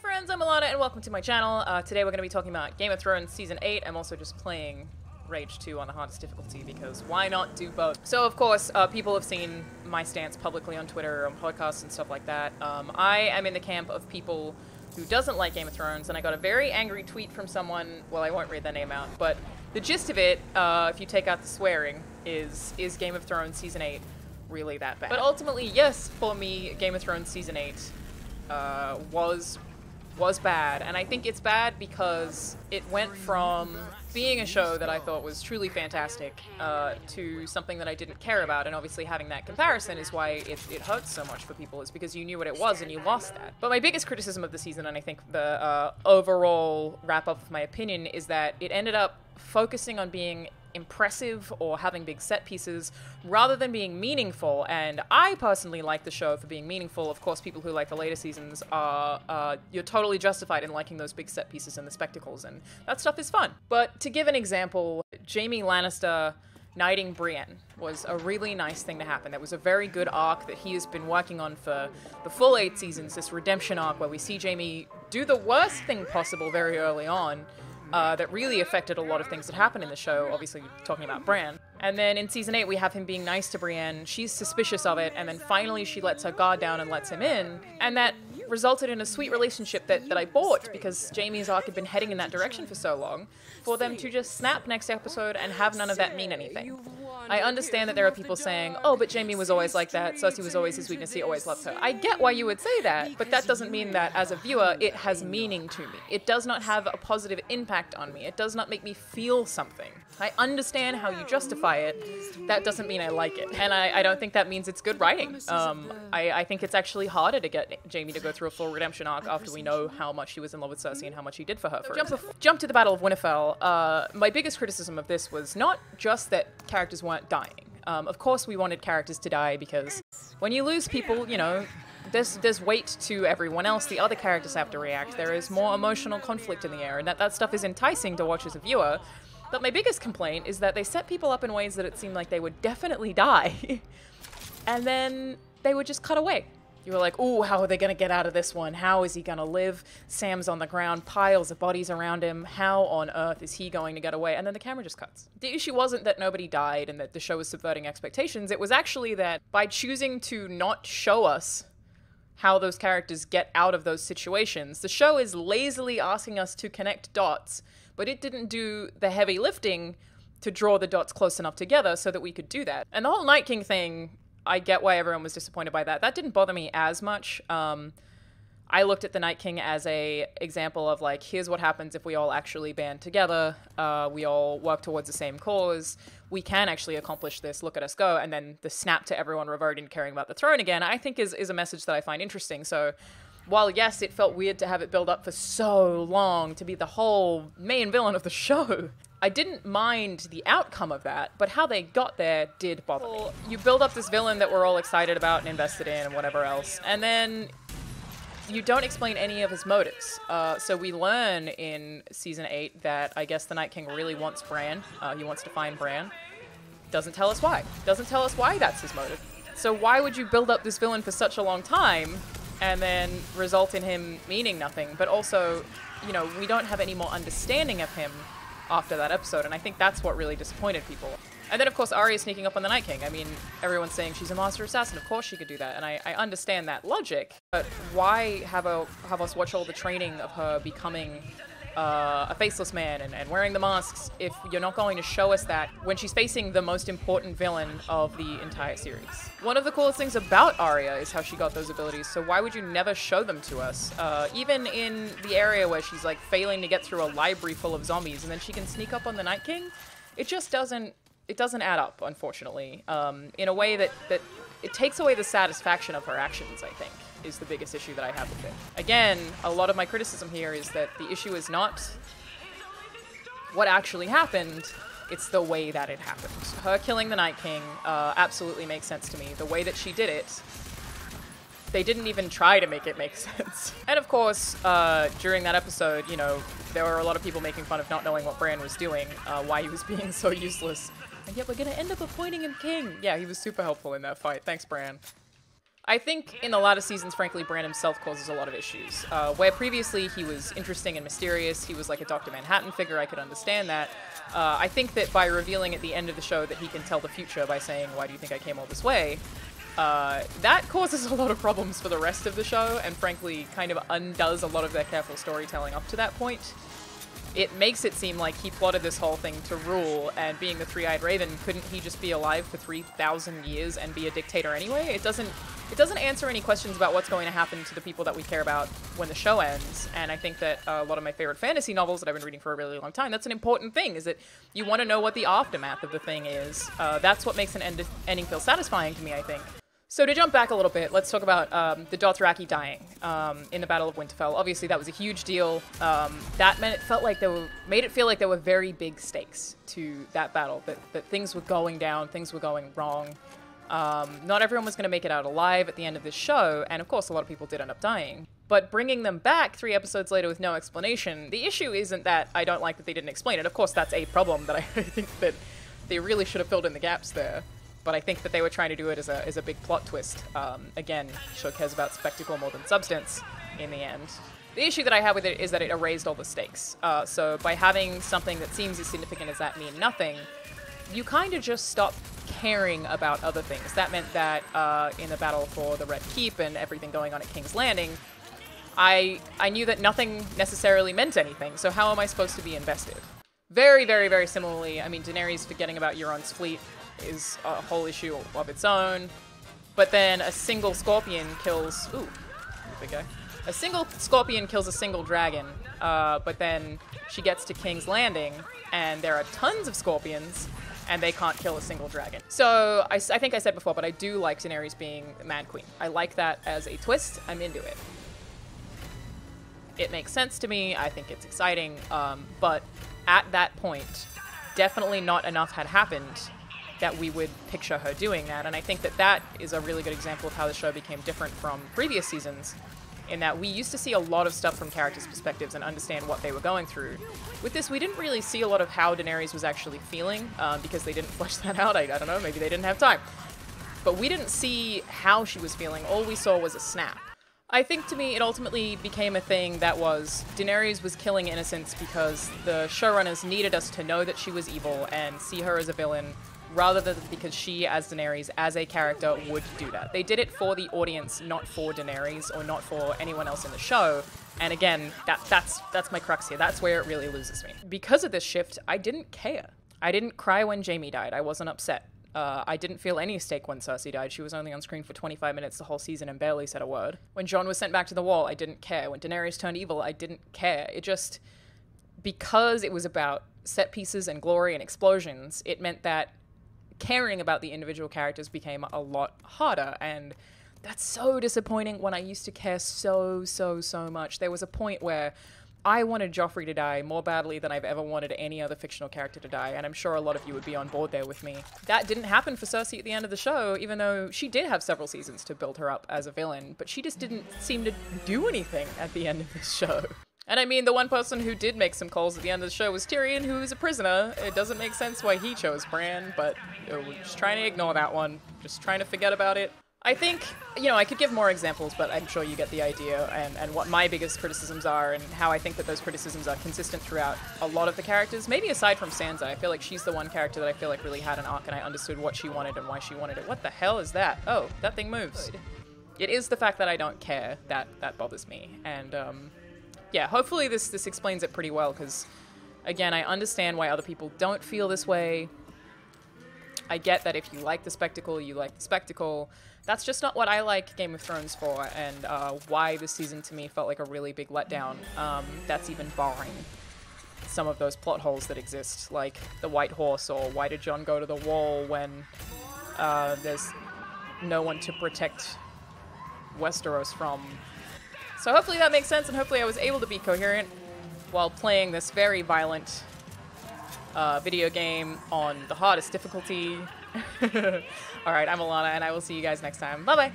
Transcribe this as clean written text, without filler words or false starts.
friends, I'm Alana and welcome to my channel. Today we're going to be talking about Game of Thrones Season 8. I'm also just playing Rage 2 on the hardest difficulty because why not do both? So of course, people have seen my stance publicly on Twitter, on podcasts and stuff like that. I am in the camp of people who doesn't like Game of Thrones, and I got a very angry tweet from someone, well I won't read their name out, but the gist of it, if you take out the swearing, is Game of Thrones Season 8 really that bad? But ultimately, yes, for me, Game of Thrones Season 8 was bad, and I think it's bad because it went from being a show that I thought was truly fantastic to something that I didn't care about, and obviously having that comparison is why it hurts so much for people, is because you knew what it was and you lost that. But my biggest criticism of the season, and I think the overall wrap-up of my opinion, is that it ended up focusing on being impressive or having big set pieces rather than being meaningful, and I personally like the show for being meaningful. Of course, people who like the later seasons are you're totally justified in liking those big set pieces and the spectacles, and that stuff is fun. But to give an example, Jaime Lannister knighting Brienne was a really nice thing to happen. That was a very good arc that he has been working on for the full 8 seasons, this redemption arc where we see Jaime do the worst thing possible very early on, that really affected a lot of things that happened in the show, obviously talking about Bran. And then in Season 8, we have him being nice to Brienne, she's suspicious of it, and then finally she lets her guard down and lets him in, and that resulted in a sweet relationship that I bought, because Jaime's arc had been heading in that direction for so long, for them to just snap next episode and have none of that mean anything. I understand that there are people saying, oh, but Jaime was always like that, Cersei was always his weakness, he always loved her. I get why you would say that, but that doesn't mean that as a viewer it has meaning to me. It does not have a positive impact on me. It does not make me feel something. I understand how you justify it. That doesn't mean I like it. And I don't think that means it's good writing. I think it's actually harder to get Jaime to go through a full redemption arc after we know how much he was in love with Cersei and how much he did for her. Jump to the Battle of Winterfell. My biggest criticism of this was not just that characters weren't dying. Of course we wanted characters to die because when you lose people, you know, there's weight to everyone else. The other characters have to react. There is more emotional conflict in the air, and that stuff is enticing to watch as a viewer. But my biggest complaint is that they set people up in ways that it seemed like they would definitely die, and then they would just cut away. You were like, ooh, how are they gonna get out of this one? How is he gonna live? Sam's on the ground, piles of bodies around him. How on earth is he going to get away? And then the camera just cuts. The issue wasn't that nobody died and that the show was subverting expectations. It was actually that by choosing to not show us how those characters get out of those situations, the show is lazily asking us to connect dots, but it didn't do the heavy lifting to draw the dots close enough together so that we could do that. And the whole Night King thing, I get why everyone was disappointed by that. That didn't bother me as much. I looked at the Night King as a example of like, here's what happens if we all actually band together, we all work towards the same cause, we can actually accomplish this, look at us go, and then the snap to everyone reverting to caring about the throne again, I think is a message that I find interesting. So while yes, it felt weird to have it build up for so long to be the whole main villain of the show, I didn't mind the outcome of that, but how they got there did bother me. You build up this villain that we're all excited about and invested in and whatever else, and then you don't explain any of his motives. So we learn in Season 8 that I guess the Night King really wants Bran. He wants to find Bran. Doesn't tell us why. Doesn't tell us why that's his motive. So why would you build up this villain for such a long time and then result in him meaning nothing? But also, you know, we don't have any more understanding of him after that episode, and I think that's what really disappointed people. And then, of course, Arya sneaking up on the Night King. I mean, everyone's saying she's a master assassin. Of course she could do that, and I understand that logic. But why have us watch all the training of her becoming a faceless man and wearing the masks if you're not going to show us that when she's facing the most important villain of the entire series? One of the coolest things about Arya is how she got those abilities, so why would you never show them to us? Even in the area where she's like failing to get through a library full of zombies and then she can sneak up on the Night King, it just doesn't add up, unfortunately, in a way that it takes away the satisfaction of her actions, I think, is the biggest issue that I have with it. Again, a lot of my criticism here is that the issue is not what actually happened, it's the way that it happened. Her killing the Night King absolutely makes sense to me. The way that she did it, they didn't even try to make it make sense. And of course, during that episode, you know, there were a lot of people making fun of not knowing what Bran was doing, why he was being so useless. And yet we're gonna end up appointing him king. Yeah, he was super helpful in that fight. Thanks, Bran. I think in the latter seasons, frankly, Bran himself causes a lot of issues. Where previously he was interesting and mysterious, he was like a Dr. Manhattan figure, I could understand that. I think that by revealing at the end of the show that he can tell the future by saying, "Why do you think I came all this way?" That causes a lot of problems for the rest of the show, and frankly kind of undoes a lot of their careful storytelling up to that point. It makes it seem like he plotted this whole thing to rule, and being the Three-Eyed Raven, couldn't he just be alive for 3,000 years and be a dictator anyway? It doesn't answer any questions about what's going to happen to the people that we care about when the show ends, and I think that a lot of my favorite fantasy novels that I've been reading for a really long time, that's an important thing, is that you want to know what the aftermath of the thing is. That's what makes an ending feel satisfying to me, I think. So to jump back a little bit, let's talk about the Dothraki dying in the Battle of Winterfell. Obviously, that was a huge deal. That meant made it feel like there were very big stakes to that battle. That things were going down, things were going wrong. Not everyone was going to make it out alive at the end of this show, and of course, a lot of people did end up dying. But bringing them back 3 episodes later with no explanation, the issue isn't that I don't like that they didn't explain it. Of course, that's a problem that I think that they really should have filled in the gaps there. But I think that they were trying to do it as a big plot twist. Again, show cares about spectacle more than substance in the end. The issue that I have with it is that it erased all the stakes. So by having something that seems as significant as that mean nothing, you kind of just stop caring about other things. That meant that in the battle for the Red Keep and everything going on at King's Landing, I knew that nothing necessarily meant anything. So how am I supposed to be invested? Very, very, very similarly, I mean, Daenerys forgetting about Euron's fleet is a whole issue of its own, but then a single scorpion kills... Ooh, big guy. A single scorpion kills a single dragon, but then she gets to King's Landing, and there are tons of scorpions, and they can't kill a single dragon. So, I think I said before, but I do like Daenerys being Mad Queen. I like that as a twist. I'm into it. It makes sense to me. I think it's exciting, but at that point, definitely not enough had happened that we would picture her doing that. And I think that that is a really good example of how the show became different from previous seasons, in that we used to see a lot of stuff from characters' perspectives and understand what they were going through. With this, we didn't really see a lot of how Daenerys was actually feeling, because they didn't flesh that out. I don't know, maybe they didn't have time. But we didn't see how she was feeling. All we saw was a snap. I think to me, it ultimately became a thing that was Daenerys was killing innocents because the showrunners needed us to know that she was evil and see her as a villain, rather than because she, as Daenerys, as a character, would do that. They did it for the audience, not for Daenerys, or not for anyone else in the show. And again, that's my crux here. That's where it really loses me. Because of this shift, I didn't care. I didn't cry when Jaime died. I wasn't upset. I didn't feel any stake when Cersei died. She was only on screen for 25 minutes the whole season and barely said a word. When Jon was sent back to the Wall, I didn't care. When Daenerys turned evil, I didn't care. It just... Because it was about set pieces and glory and explosions, it meant that caring about the individual characters became a lot harder, and that's so disappointing when I used to care so much. There was a point where I wanted Joffrey to die more badly than I've ever wanted any other fictional character to die, and I'm sure a lot of you would be on board there with me. That didn't happen for Cersei at the end of the show, even though she did have several seasons to build her up as a villain, but she just didn't seem to do anything at the end of this show. And I mean, the one person who did make some calls at the end of the show was Tyrion, who is a prisoner. It doesn't make sense why he chose Bran, but we're just trying to ignore that one. Just trying to forget about it. I think, you know, I could give more examples, but I'm sure you get the idea, and what my biggest criticisms are, and how I think that those criticisms are consistent throughout a lot of the characters. Maybe aside from Sansa, I feel like she's the one character that I feel like really had an arc, and I understood what she wanted and why she wanted it. What the hell is that? Oh, that thing moves. It is the fact that I don't care that bothers me, and, yeah, hopefully this explains it pretty well, because, again, I understand why other people don't feel this way. I get that if you like the spectacle, you like the spectacle. That's just not what I like Game of Thrones for, and why this season to me felt like a really big letdown. That's even barring some of those plot holes that exist, like the White Horse, or why did Jon go to the Wall when there's no one to protect Westeros from. So hopefully that makes sense, and hopefully I was able to be coherent while playing this very violent video game on the hardest difficulty. Alright, I'm Alana, and I will see you guys next time. Bye-bye!